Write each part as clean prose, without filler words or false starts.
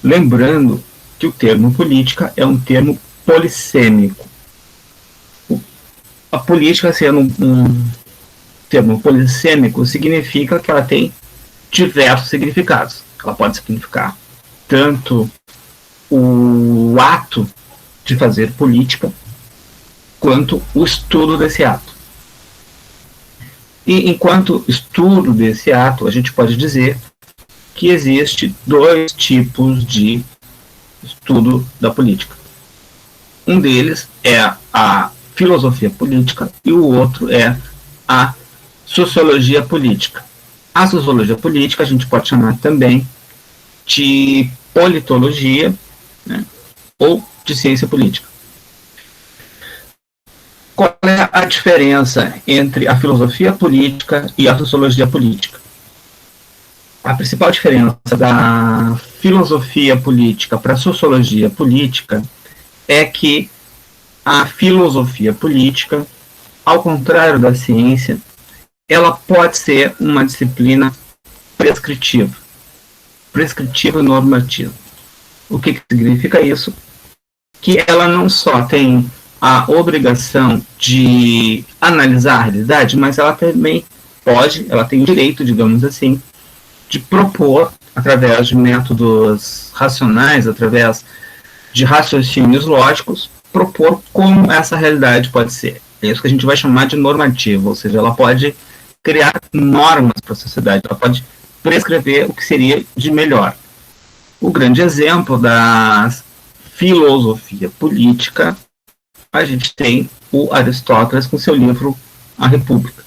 Lembrando que o termo política é um termo polissêmico. A política, sendo um termo polissêmico, significa que ela tem diversos significados. Ela pode significar tanto o ato de fazer política, quanto o estudo desse ato. E enquanto estudo desse ato, a gente pode dizer que existe dois tipos de estudo da política. Um deles é a filosofia política e o outro é a sociologia política. A sociologia política a gente pode chamar também de politologia, né, ou de ciência política. Qual é a diferença entre a filosofia política e a sociologia política? A principal diferença da filosofia política para a sociologia política é que a filosofia política, ao contrário da ciência, ela pode ser uma disciplina prescritiva e normativa. O que significa isso? Que ela não só tem a obrigação de analisar a realidade, mas ela também ela tem o direito, digamos assim, de propor, através de métodos racionais, através de raciocínios lógicos, propor como essa realidade pode ser. É isso que a gente vai chamar de normativa, ou seja, ela pode criar normas para a sociedade, ela pode prescrever o que seria de melhor. O grande exemplo da filosofia política, a gente tem o Aristóteles com seu livro A República.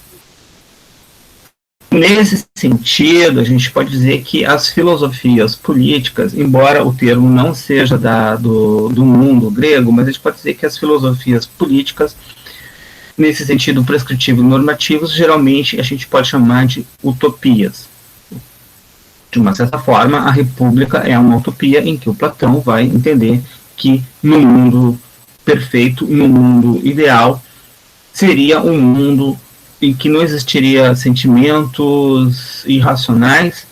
Nesse sentido, a gente pode dizer que as filosofias políticas, embora o termo não seja do mundo grego, mas a gente pode dizer que as filosofias políticas, nesse sentido prescritivo e normativos, geralmente a gente pode chamar de utopias. De uma certa forma, a República é uma utopia em que o Platão vai entender que no mundo perfeito, no mundo ideal, seria um mundo em que não existiria sentimentos irracionais.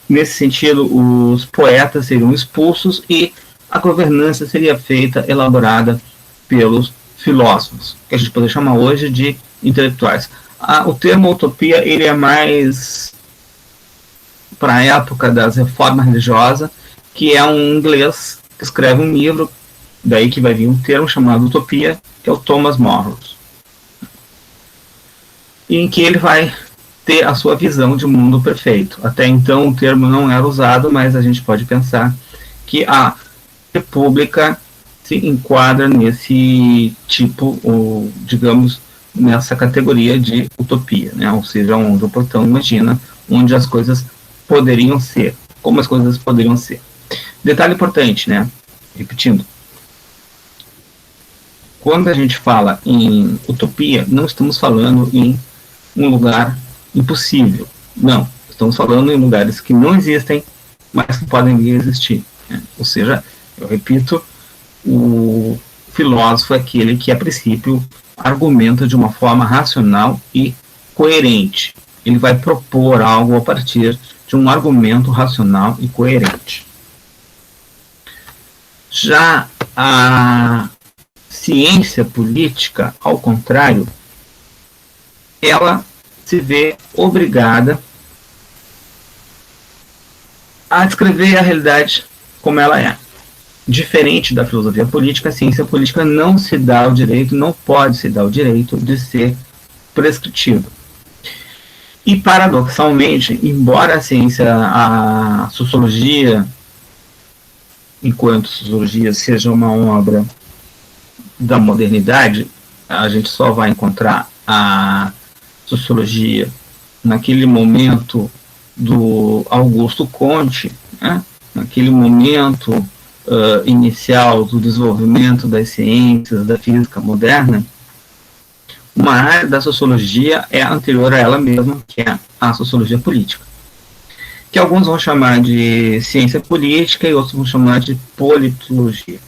Nesse sentido, os poetas seriam expulsos e a governança seria feita, elaborada pelos filósofos, que a gente pode chamar hoje de intelectuais. O termo utopia ele é mais para a época das reformas religiosas, que é um inglês que escreve um livro, daí que vai vir um termo chamado utopia, que é o Thomas Morris, em que ele vai ter a sua visão de mundo perfeito. Até então o termo não era usado, mas a gente pode pensar que a República se enquadra nesse tipo, ou digamos, nessa categoria de utopia, né? Ou seja, onde o Platão imagina onde as coisas poderiam ser, como as coisas poderiam ser. Detalhe importante, né? Repetindo, quando a gente fala em utopia, não estamos falando em um lugar impossível. Não, estamos falando em lugares que não existem, mas que podem vir a existir, né? Ou seja, eu repito, o filósofo é aquele que, a princípio, argumenta de uma forma racional e coerente. Ele vai propor algo a partir de um argumento racional e coerente. Já a ciência política, ao contrário, ela se vê obrigada a descrever a realidade como ela é. Diferente da filosofia política, a ciência política não se dá o direito, não pode se dar o direito de ser prescritiva. E, paradoxalmente, embora a ciência, a sociologia, enquanto sociologia seja uma obra da modernidade, a gente só vai encontrar a sociologia naquele momento do Augusto Comte, né? Naquele momento inicial do desenvolvimento das ciências, da física moderna. Uma área da sociologia é anterior a ela mesma, que é a sociologia política, que alguns vão chamar de ciência política e outros vão chamar de politologia.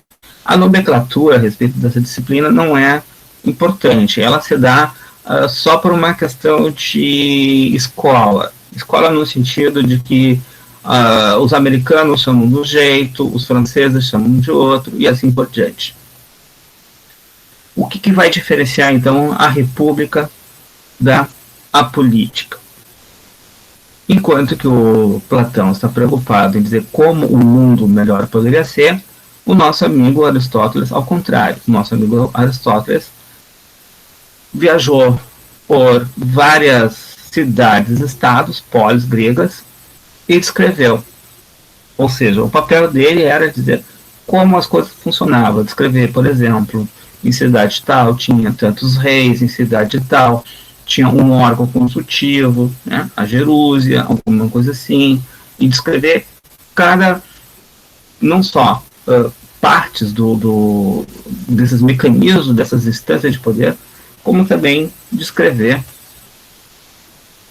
A nomenclatura a respeito dessa disciplina não é importante, ela se dá só por uma questão de escola no sentido de que os americanos chamam de um jeito, os franceses chamam de outro, e assim por diante. O que vai diferenciar, então, a república da política? Enquanto que o Platão está preocupado em dizer como o mundo melhor poderia ser, o nosso amigo Aristóteles, ao contrário. O nosso amigo Aristóteles viajou por várias cidades, estados, polis gregas, e descreveu. Ou seja, o papel dele era dizer como as coisas funcionavam. Descrever, por exemplo, em cidade tal tinha tantos reis, em cidade tal tinha um órgão consultivo, né, a gerúsia, alguma coisa assim, e descrever não só partes desses mecanismos, dessas instâncias de poder, como também descrever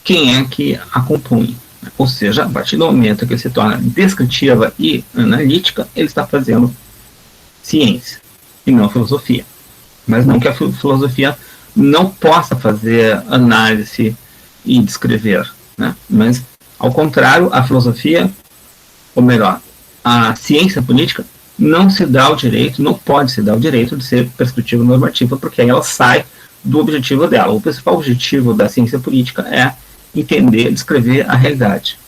quem é que a compõe. Ou seja, a partir do momento que ele se torna descritiva e analítica, ele está fazendo ciência e não filosofia. Mas não que a filosofia não possa fazer análise e descrever, né? Mas, ao contrário, a filosofia, ou melhor, a ciência política não se dá o direito, não pode se dar o direito de ser prescritiva normativa, porque aí ela sai do objetivo dela. O principal objetivo da ciência política é entender, descrever a realidade.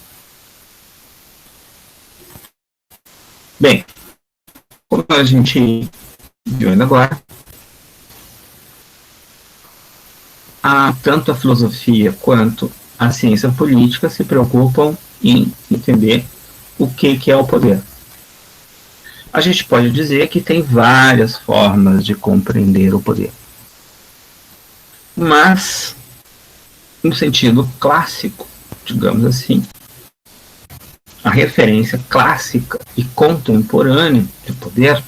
Bem, como a gente viu ainda agora, tanto a filosofia quanto a ciência política se preocupam em entender o que é o poder. A gente pode dizer que tem várias formas de compreender o poder. Mas, no sentido clássico, digamos assim, a referência clássica e contemporânea de poder,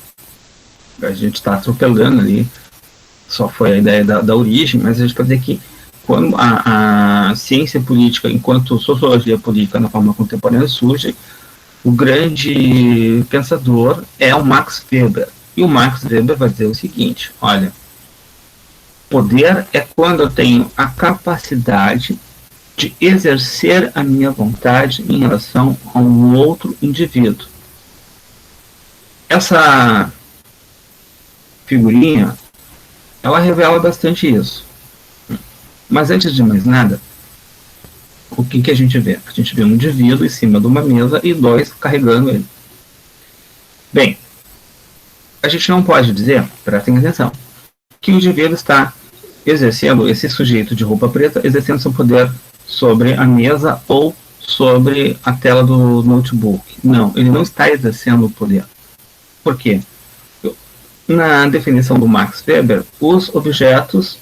a gente está atropelando ali, só foi a ideia da origem, mas a gente pode dizer que quando a ciência política, enquanto sociologia política na forma contemporânea surge, o grande pensador é o Max Weber. E o Max Weber vai dizer o seguinte: olha, poder é quando eu tenho a capacidade de exercer a minha vontade em relação a um outro indivíduo. Essa figurinha, ela revela bastante isso. Mas antes de mais nada, o que a gente vê? A gente vê um indivíduo em cima de uma mesa e dois carregando ele. Bem, a gente não pode dizer, prestem atenção, que o indivíduo está exercendo, esse sujeito de roupa preta, exercendo seu poder sobre a mesa ou sobre a tela do notebook. Não, ele não está exercendo o poder. Por quê? Na definição do Max Weber, os objetos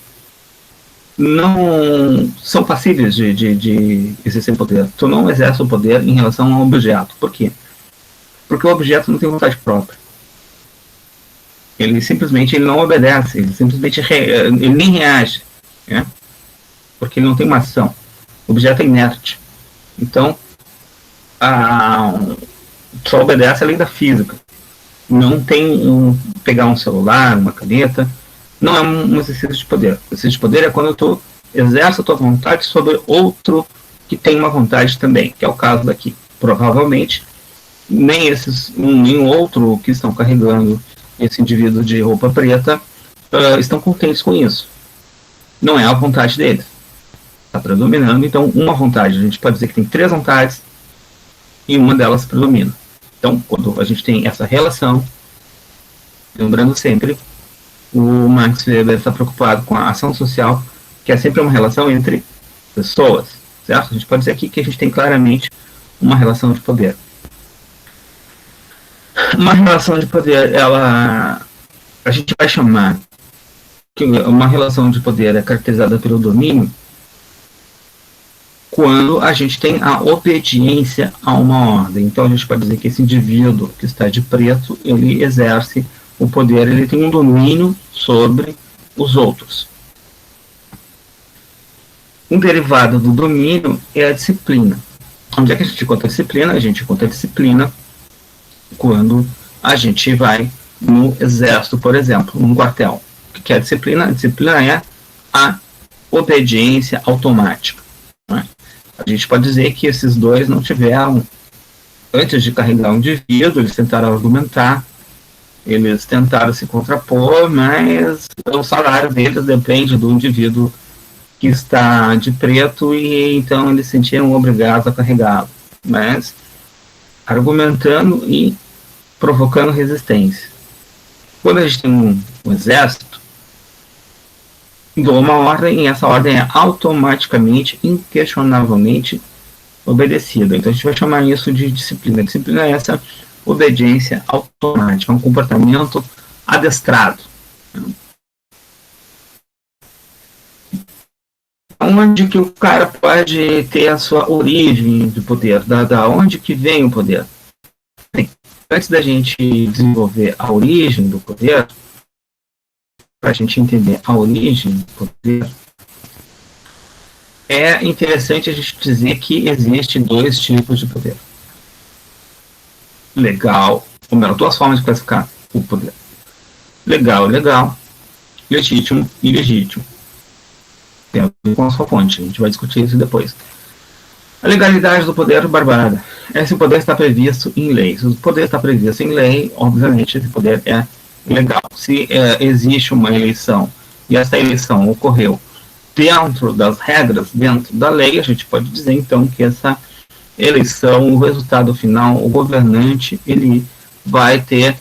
não são passíveis de exercer poder. Tu não exerce o poder em relação ao objeto. Por quê? Porque o objeto não tem vontade própria. Ele simplesmente não obedece, ele simplesmente ele nem reage, né? Porque ele não tem uma ação. O objeto é inerte. Então, só obedece a lei da física. Não tem pegar um celular, uma caneta. Não é um exercício de poder. O exercício de poder é quando tu exerce a tua vontade sobre outro que tem uma vontade também, que é o caso daqui. Provavelmente, nenhum outro que estão carregando esse indivíduo de roupa preta estão contentes com isso. Não é a vontade deles. Está predominando, então, uma vontade. A gente pode dizer que tem 3 vontades e uma delas predomina. Então, quando a gente tem essa relação, lembrando sempre, o Max Weber está preocupado com a ação social, que é sempre uma relação entre pessoas, certo? A gente pode dizer aqui que a gente tem claramente uma relação de poder. Uma relação de poder, a gente vai chamar que uma relação de poder é caracterizada pelo domínio quando a gente tem a obediência a uma ordem. Então a gente pode dizer que esse indivíduo que está de preto, ele exerce o poder, ele tem um domínio sobre os outros. Um derivado do domínio é a disciplina. Onde é que a gente encontra a disciplina? A gente encontra a disciplina quando a gente vai no exército, por exemplo, num quartel. O que é a disciplina? A disciplina é a obediência automática. Né? A gente pode dizer que esses dois não tiveram antes de carregar um indivíduo, eles tentaram argumentar, eles tentaram se contrapor, mas o salário deles depende do indivíduo que está de preto e então eles se sentiram obrigados a carregá-lo, mas argumentando e provocando resistência. Quando a gente tem um exército, dou uma ordem e essa ordem é automaticamente, inquestionavelmente obedecida. Então a gente vai chamar isso de disciplina. A disciplina é essa obediência automática, um comportamento adestrado. Onde que o cara pode ter a sua origem de poder? Da onde que vem o poder? Bem, antes da gente desenvolver a origem do poder, para a gente entender a origem do poder, é interessante a gente dizer que existem dois tipos de poder. Legal, ou melhor, duas formas de classificar o poder. Legal, legítimo e ilegítimo. Tem a ver com a sua fonte, a gente vai discutir isso depois. A legalidade do poder barbada. Esse poder está previsto em lei. Se o poder está previsto em lei, obviamente esse poder é legal. Se existe uma eleição e essa eleição ocorreu dentro das regras, dentro da lei, a gente pode dizer então que essa eleição, o resultado final, o governante, ele vai ter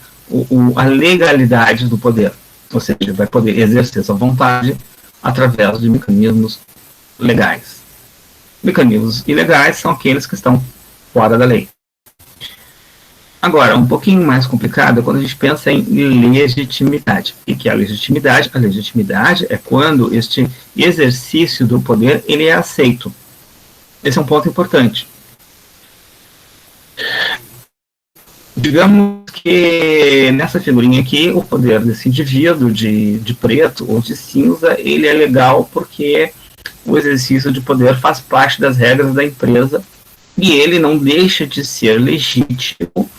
a legalidade do poder, ou seja, vai poder exercer sua vontade através de mecanismos legais. Mecanismos ilegais são aqueles que estão fora da lei. Agora, um pouquinho mais complicado é quando a gente pensa em legitimidade. O que é a legitimidade? A legitimidade é quando este exercício do poder ele é aceito. Esse é um ponto importante. Digamos que nessa figurinha aqui, o poder desse indivíduo de preto ou de cinza, ele é legal porque o exercício de poder faz parte das regras da empresa e ele não deixa de ser legítimo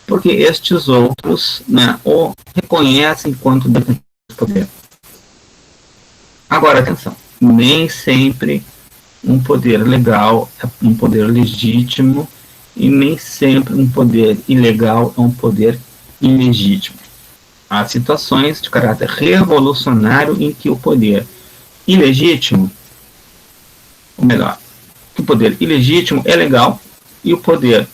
porque estes outros, né, o reconhecem enquanto detentor de poder. Agora, atenção, nem sempre um poder legal é um poder legítimo e nem sempre um poder ilegal é um poder ilegítimo. Há situações de caráter revolucionário em que o poder ilegítimo, ou melhor, que o poder ilegítimo é legal e o poder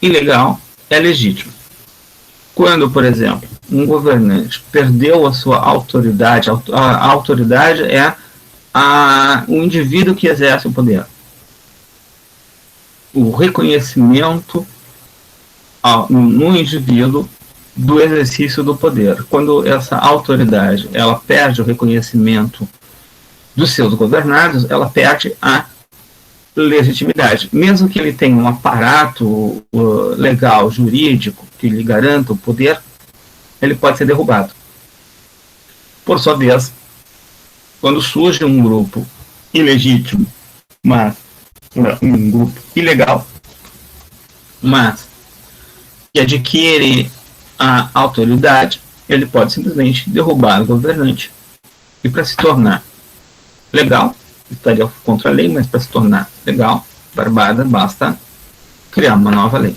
ilegal é legítimo. Quando, por exemplo, um governante perdeu a sua autoridade, a autoridade é o indivíduo que exerce o poder. O reconhecimento no indivíduo do exercício do poder. Quando essa autoridade ela perde o reconhecimento dos seus governados, ela perde a legitimidade. Mesmo que ele tenha um aparato legal, jurídico, que lhe garanta o poder, ele pode ser derrubado. Por sua vez, quando surge um grupo ilegítimo, mas um grupo ilegal, mas que adquire a autoridade, ele pode simplesmente derrubar o governante. E para se tornar legal, estaria contra a lei, mas para se tornar legal, barbada, basta criar uma nova lei.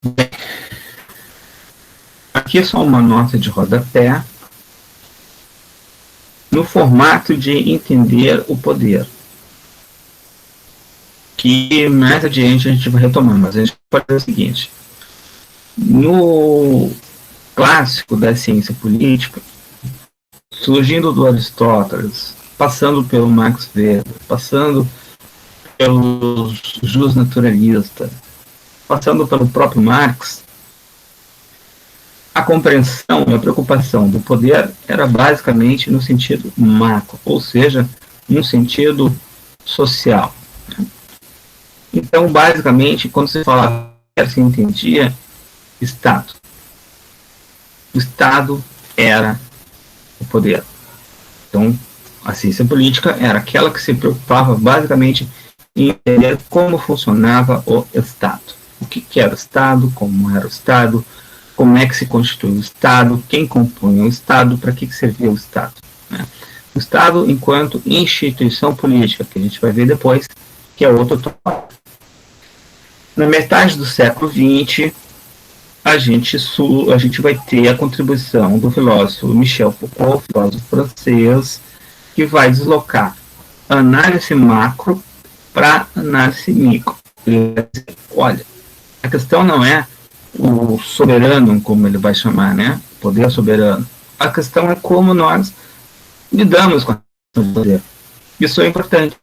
Bem, aqui é só uma nota de rodapé no formato de entender o poder, que mais adiante a gente vai retomar, mas a gente pode fazer o seguinte: no clássico da ciência política, surgindo do Aristóteles, passando pelo Max Weber, passando pelos justnaturalistas, passando pelo próprio Marx, a compreensão e a preocupação do poder era basicamente no sentido macro, ou seja, no sentido social. Então, basicamente, quando se falava, se entendia Estado. O Estado era o poder. Então, a ciência política era aquela que se preocupava basicamente em entender como funcionava o Estado. O que era o Estado, como era o Estado, como é que se constitui o Estado, quem compunha o Estado, para que servia o Estado. Né? O Estado enquanto instituição política, que a gente vai ver depois, que é outro tópico. Na metade do século XX, a gente vai ter a contribuição do filósofo Michel Foucault, filósofo francês, que vai deslocar a análise macro para análise micro. Ele vai dizer, olha, a questão não é o soberano, como ele vai chamar, né? Poder soberano. A questão é como nós lidamos com a questão do poder. Isso é importante.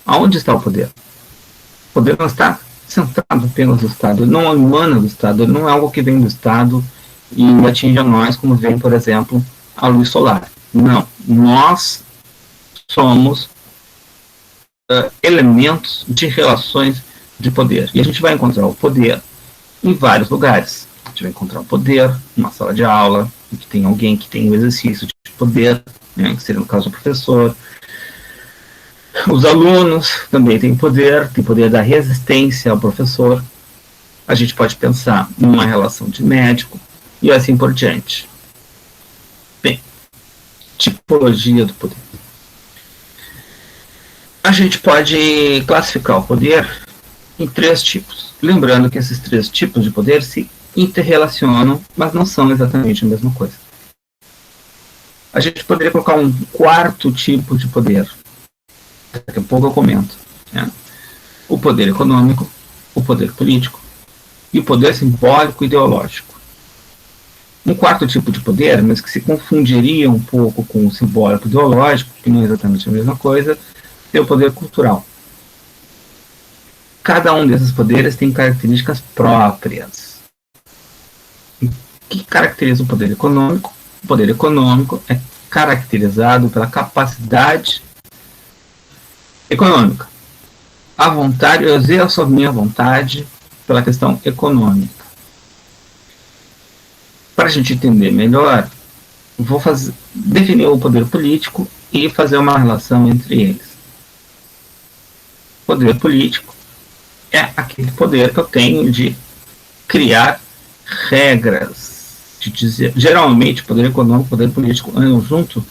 Aonde está o poder? O poder não está centrado apenas no Estado, ele não emana do Estado, ele não é algo que vem do Estado e atinge a nós, como vem, por exemplo, a luz solar. Não, nós somos elementos de relações de poder. E a gente vai encontrar o poder em vários lugares. A gente vai encontrar o poder numa sala de aula, em que tem alguém que tem o exercício de poder, né, que seria no caso o professor. Os alunos também têm poder da resistência ao professor. A gente pode pensar numa relação de médico e assim por diante. Bem, tipologia do poder. A gente pode classificar o poder em 3 tipos. Lembrando que esses 3 tipos de poder se interrelacionam, mas não são exatamente a mesma coisa. A gente poderia colocar um 4º tipo de poder. Daqui a pouco eu comento. Né? O poder econômico, o poder político e o poder simbólico e ideológico. Um 4º tipo de poder, mas que se confundiria um pouco com o simbólico e ideológico, que não é exatamente a mesma coisa, é o poder cultural. Cada um desses poderes tem características próprias. O que caracteriza o poder econômico? O poder econômico é caracterizado pela capacidade econômica. A vontade, eu exerço a minha vontade pela questão econômica. Para a gente entender melhor, vou definir o poder político e fazer uma relação entre eles. O poder político é aquele poder que eu tenho de criar regras, de dizer, geralmente poder econômico e poder político andam junto,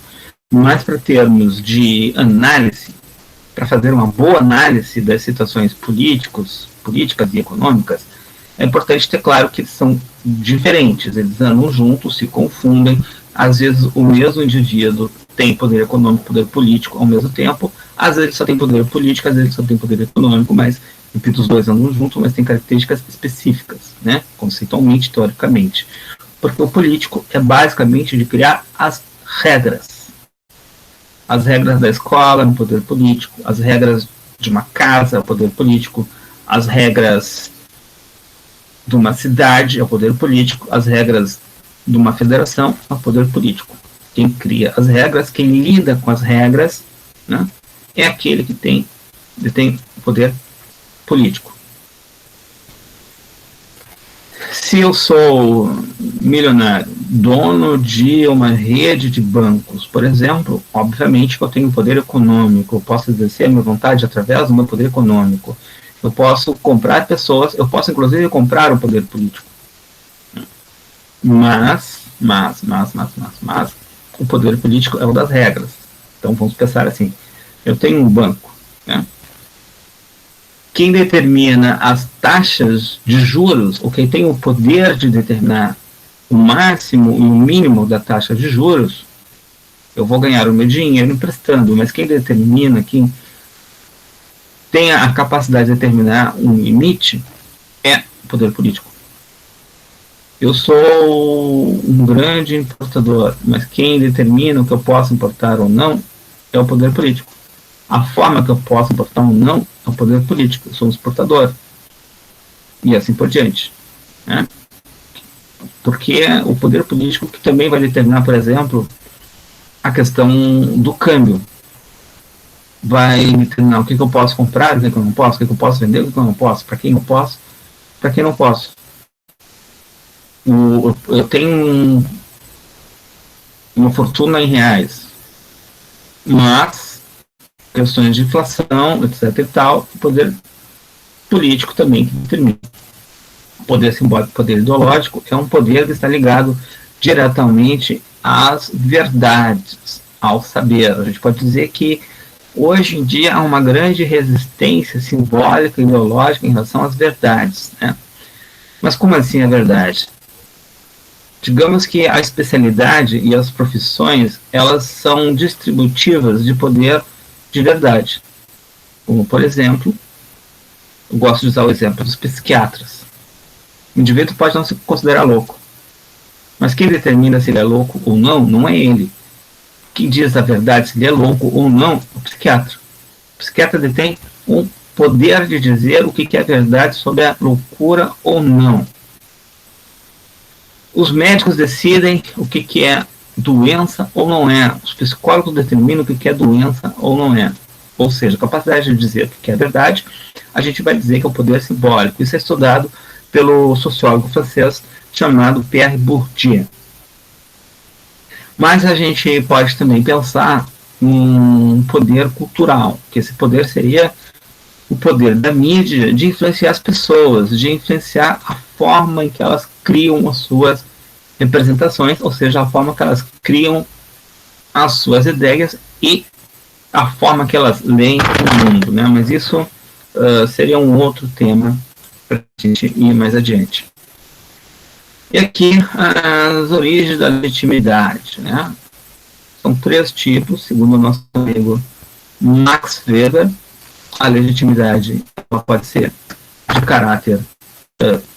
mas para termos de análise, para fazer uma boa análise das situações políticas e econômicas, é importante ter claro que eles são diferentes, eles andam juntos, se confundem, às vezes o mesmo indivíduo tem poder econômico e poder político ao mesmo tempo, às vezes ele só tem poder político, às vezes ele só tem poder econômico, mas, repito, os dois andam juntos, mas tem características específicas, né, conceitualmente, teoricamente, porque o político é basicamente de criar as regras da escola no poder político, as regras de uma casa, o poder político, as regras de uma cidade, é o poder político, as regras de uma federação, é o poder político. Quem cria as regras, quem lida com as regras, né, é aquele que detém o poder político. Se eu sou milionário, dono de uma rede de bancos, por exemplo, obviamente que eu tenho poder econômico, eu posso exercer a minha vontade através do meu poder econômico. Eu posso comprar pessoas, eu posso inclusive comprar o poder político. Mas, o poder político é o das regras. Então vamos pensar assim, eu tenho um banco, né? Quem determina as taxas de juros, ou quem tem o poder de determinar o máximo e o mínimo da taxa de juros, eu vou ganhar o meu dinheiro emprestando, mas quem determina, quem tem a capacidade de determinar um limite, é o poder político. Eu sou um grande importador, mas quem determina o que eu posso importar ou não é o poder político. A forma que eu posso importar ou não é o poder político. Eu sou um exportador. E assim por diante. Né? Porque é o poder político que também vai determinar, por exemplo, a questão do câmbio. Vai determinar o que eu posso comprar, o que eu não posso, o que eu posso vender, o que eu não posso, para quem eu posso, para quem não posso. Eu tenho uma fortuna em reais, mas questões de inflação, etc. e tal, o poder político também que determina. O poder simbólico, o poder ideológico é um poder que está ligado diretamente às verdades, ao saber. A gente pode dizer que Hoje em dia há uma grande resistência simbólica e ideológica em relação às verdades, né? Mas como assim a verdade? Digamos que a especialidade e as profissões, elas são distributivas de poder de verdade. Como, por exemplo, eu gosto de usar o exemplo dos psiquiatras. O indivíduo pode não se considerar louco, mas quem determina se ele é louco ou não é ele. Quem diz a verdade, se ele é louco ou não, é o psiquiatra. O psiquiatra detém o poder de dizer o que é verdade sobre a loucura ou não. Os médicos decidem o que é doença ou não é. Os psicólogos determinam o que é doença ou não é. Ou seja, a capacidade de dizer o que é verdade, a gente vai dizer que é o poder simbólico. Isso é estudado pelo sociólogo francês chamado Pierre Bourdieu. Mas a gente pode também pensar num poder cultural, que esse poder seria o poder da mídia de influenciar as pessoas, de influenciar a forma em que elas criam as suas representações, ou seja, a forma que elas criam as suas ideias e a forma que elas leem o mundo, né? Mas isso seria um outro tema para a gente ir mais adiante. E aqui as origens da legitimidade, né? São 3 tipos, segundo o nosso amigo Max Weber. A legitimidade pode ser de caráter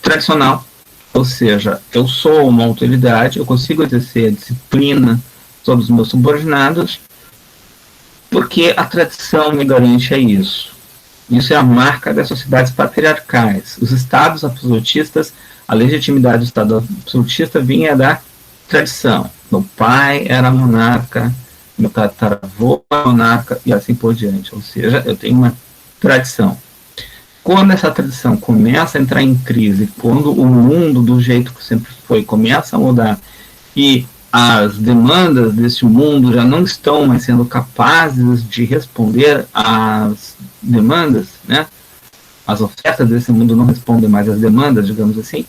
tradicional, ou seja, eu sou uma autoridade, eu consigo exercer a disciplina sobre os meus subordinados, porque a tradição me garante isso. Isso é a marca das sociedades patriarcais. Os estados absolutistas, a legitimidade do estado absolutista vinha da tradição. Meu pai era monarca, meu tataravô era monarca e assim por diante. Ou seja, eu tenho uma tradição. Quando essa tradição começa a entrar em crise, quando o mundo do jeito que sempre foi começa a mudar e as demandas desse mundo já não estão mais sendo capazes de responder às demandas, né? As ofertas desse mundo não respondem mais às demandas, digamos assim,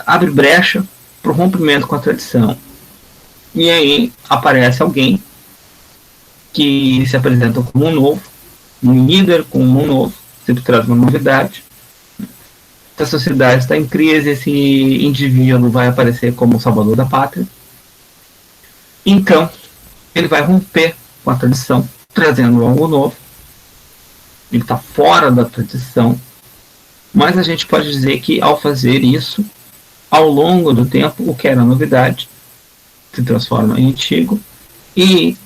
abre brecha para o rompimento com a tradição. E aí aparece alguém que se apresenta como um novo, um líder como um novo, sempre traz uma novidade. Se a sociedade está em crise, esse indivíduo vai aparecer como o salvador da pátria. Então, ele vai romper com a tradição, trazendo algo novo. Ele está fora da tradição, mas a gente pode dizer que ao fazer isso, ao longo do tempo, o que era novidade se transforma em antigo e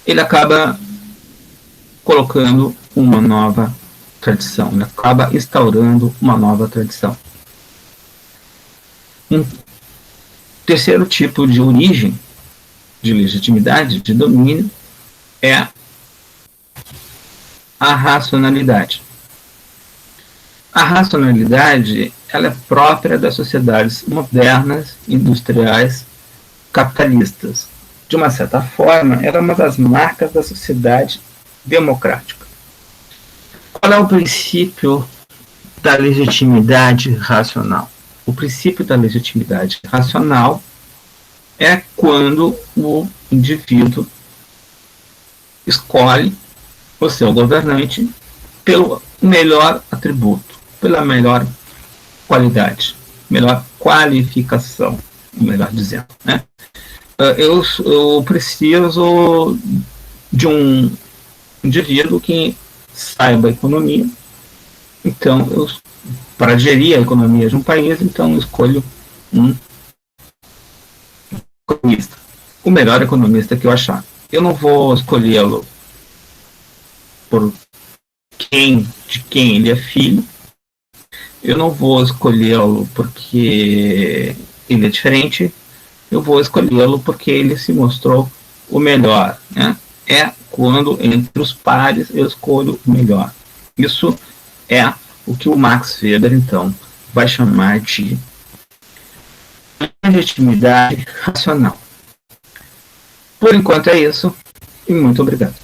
ele acaba colocando uma nova tradição, ele acaba instaurando uma nova tradição. Um terceiro tipo de origem de legitimidade, de domínio, é a racionalidade. A racionalidade ela é própria das sociedades modernas, industriais, capitalistas. De uma certa forma, ela é uma das marcas da sociedade democrática. Qual é o princípio da legitimidade racional? O princípio da legitimidade racional é quando o indivíduo escolhe o seu governante pelo melhor atributo, pela melhor qualidade, melhor qualificação, melhor dizendo, né? Eu preciso de um indivíduo que saiba a economia, então para gerir a economia de um país, então eu escolho um economista, o melhor economista que eu achar. Eu não vou escolhê-lo por de quem ele é filho, eu não vou escolhê-lo porque ele é diferente, eu vou escolhê-lo porque ele se mostrou o melhor, né? É quando entre os pares eu escolho o melhor. Isso é o que o Max Weber, então, vai chamar de legitimidade racional. Por enquanto é isso, e muito obrigado.